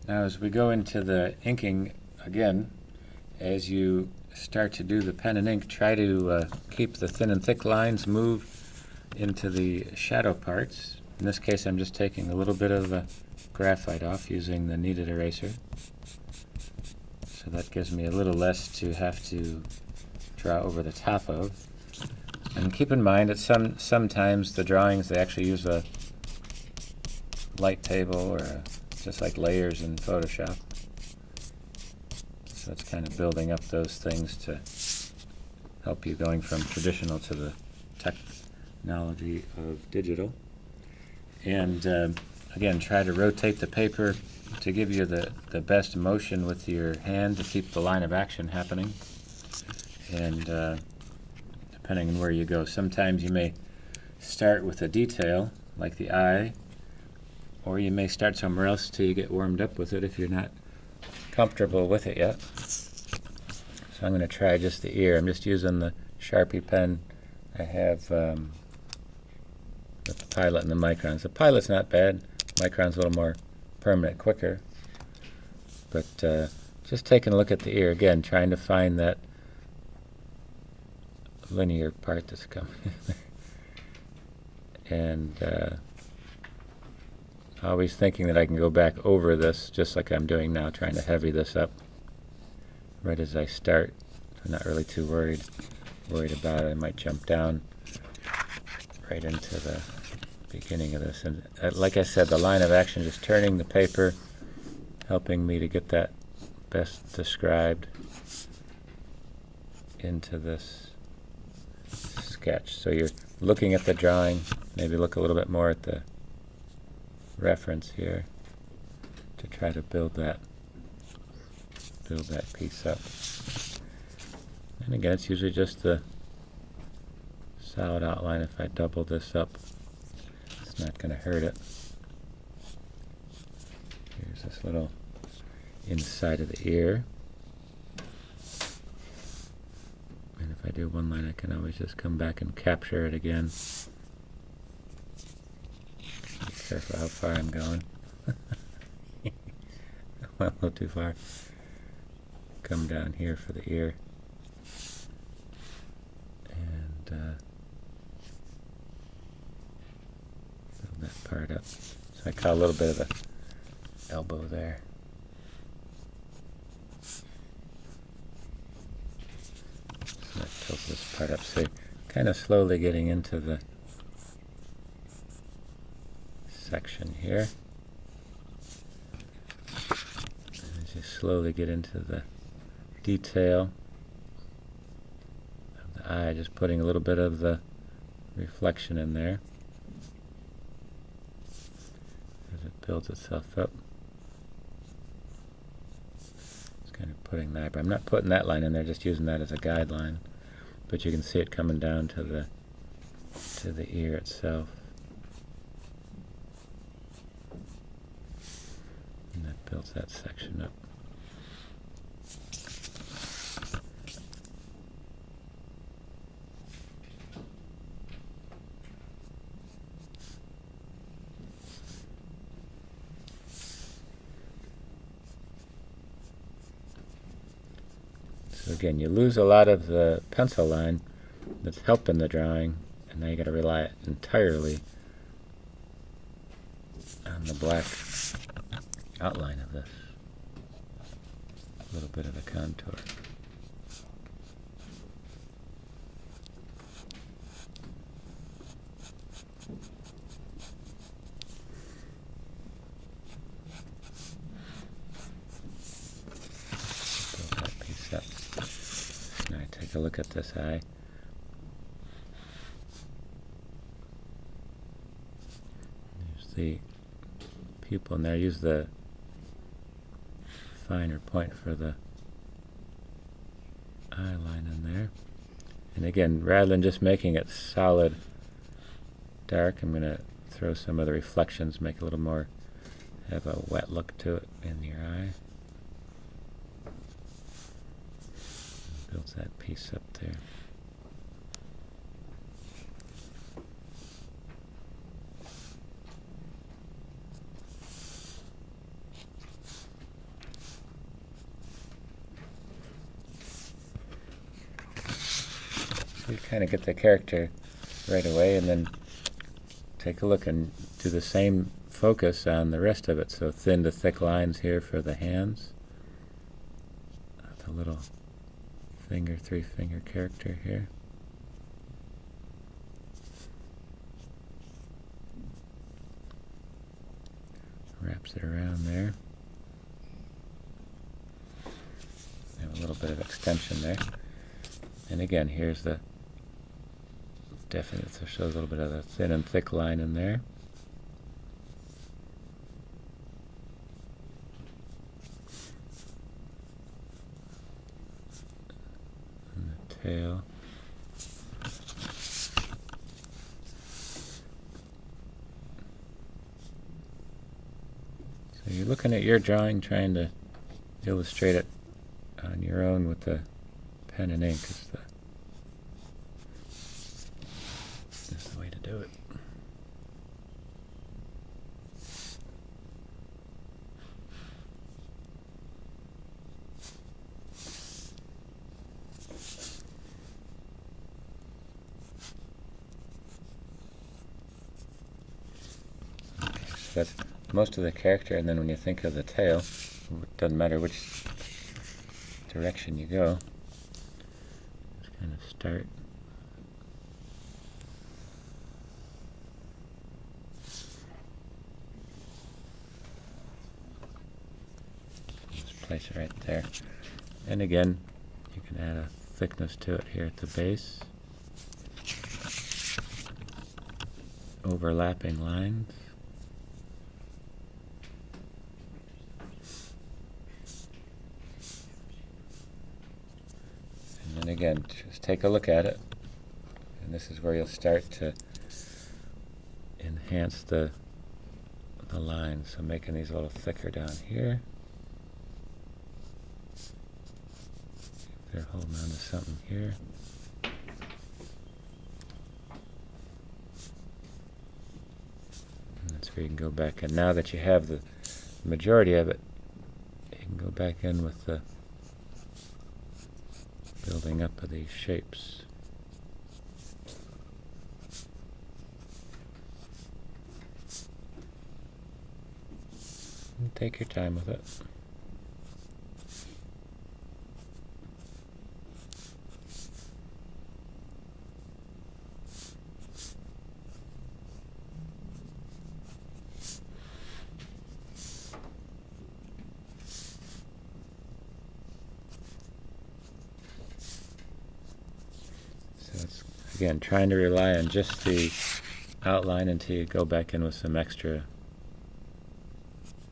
Now as we go into the inking again, as you start to do the pen and ink, try to keep the thin and thick lines move into the shadow parts. In this case I'm just taking a little bit of graphite off using the kneaded eraser. So that gives me a little less to have to draw over the top of. And keep in mind that sometimes the drawings, they actually use a light table or just like layers in Photoshop. So it's kind of building up those things to help you going from traditional to the technology of digital. And again, try to rotate the paper to give you the best motion with your hand to keep the line of action happening. And depending on where you go, sometimes you may start with a detail like the eye, or you may start somewhere else till you get warmed up with it if you're not comfortable with it yet. So I'm going to try just the ear. I'm just using the Sharpie pen. I have the Pilot and the Microns. The Pilot's not bad. Micron's a little more permanent, quicker. But just taking a look at the ear again, trying to find that linear part that's coming. And always thinking that I can go back over this, just like I'm doing now, trying to heavy this up right as I start. I'm not really too worried about it. I might jump down right into the beginning of this. And like I said, the line of action, just turning the paper, helping me to get that best described into this sketch. So you're looking at the drawing, maybe look a little bit more at the reference here to try to build that piece up. And again, it's usually just the solid outline. If I double this up, it's not going to hurt it. Here's this little inside of the ear. And if I do one line, I can always just come back and capture it again. Be careful how far I'm going. Went a little too far. Come down here for the ear. And build that part up. So I cut a little bit of a elbow there. So that tilts this part up. So kind of slowly getting into the section here. As you slowly get into the detail of the eye, just putting a little bit of the reflection in there as it builds itself up. Just kind of putting that, but I'm not putting that line in there, just using that as a guideline. But you can see it coming down to the ear itself. And that builds that section up. So again, you lose a lot of the pencil line that's helping the drawing, and now you got to rely entirely on the black outline of this. A little bit of a contour. Build that piece up. Now I take a look at this eye. There's the pupil in there. Use the finer point for the eye line in there. And again, rather than just making it solid dark, I'm going to throw some of the reflections, make it a little more, have a wet look to it in your eye. Builds that piece up there. So you kind of get the character right away, and then take a look and do the same focus on the rest of it. So thin to thick lines here for the hands. The little finger, 3-finger character here. Wraps it around there. Have a little bit of extension there. And again, here's the definite, so shows a little bit of the thin and thick line in there. And the tail. So you're looking at your drawing, trying to illustrate it on your own with the pen and ink is the way to do it. Okay, so that's most of the character, and then when you think of the tail, it doesn't matter which direction you go. Just kind of start. Just place it right there. And again, you can add a thickness to it here at the base. Overlapping lines. And again, just take a look at it, and this is where you'll start to enhance the lines. So making these a little thicker down here. They're holding on to something here. And that's where you can go back. And now that you have the majority of it, you can go back in with the building up of these shapes. And take your time with it. Again, trying to rely on just the outline until you go back in with some extra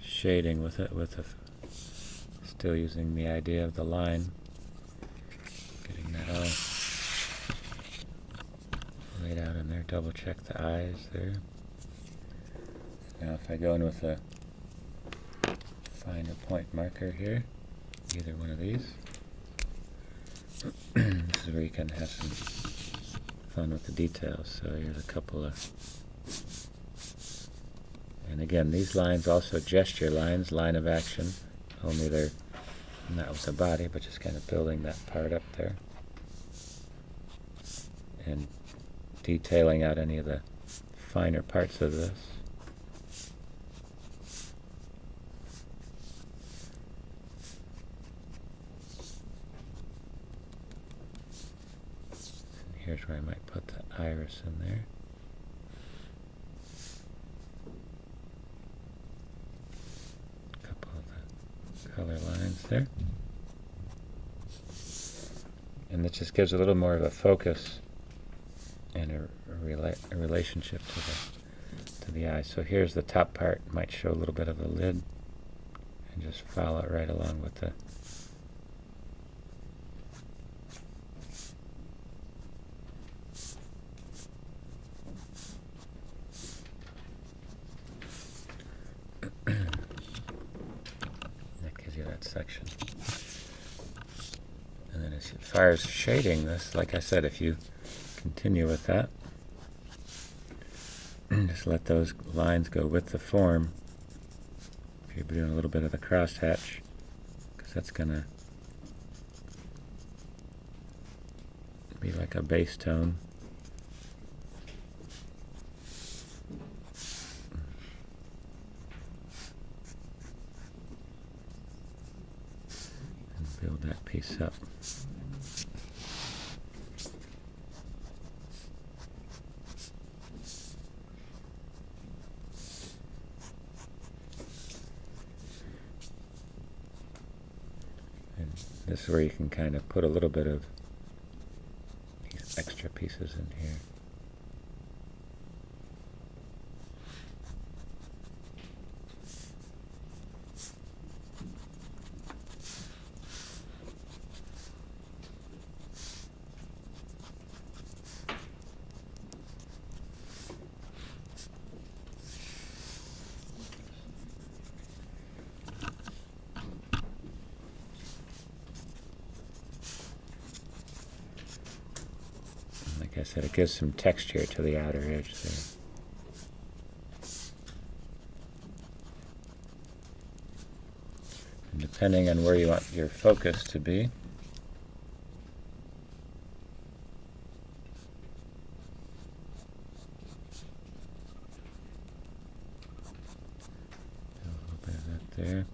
shading with it, still using the idea of the line. Getting that all laid out in there. Double check the eyes there. Now if I go in with a finer point marker here, either one of these, this is where you can have some fun with the details. So here's a couple of, and again, these lines also gesture lines, line of action, only they're not with the body, but just kind of building that part up there and detailing out any of the finer parts of this. Here's where I might put the iris in there. A couple of the color lines there. And it just gives a little more of a focus and a relationship to the eye. So here's the top part, might show a little bit of a lid, and just follow it right along with the that section. And then as far as shading this, like I said, if you continue with that, just let those lines go with the form. If you're doing a little bit of the crosshatch, because that's going to be be like a bass tone. And build that piece up. And this is where you can kind of put a little bit of these extra pieces in here. Like I said, it gives some texture to the outer edge there. And depending on where you want your focus to be, a little bit of that there.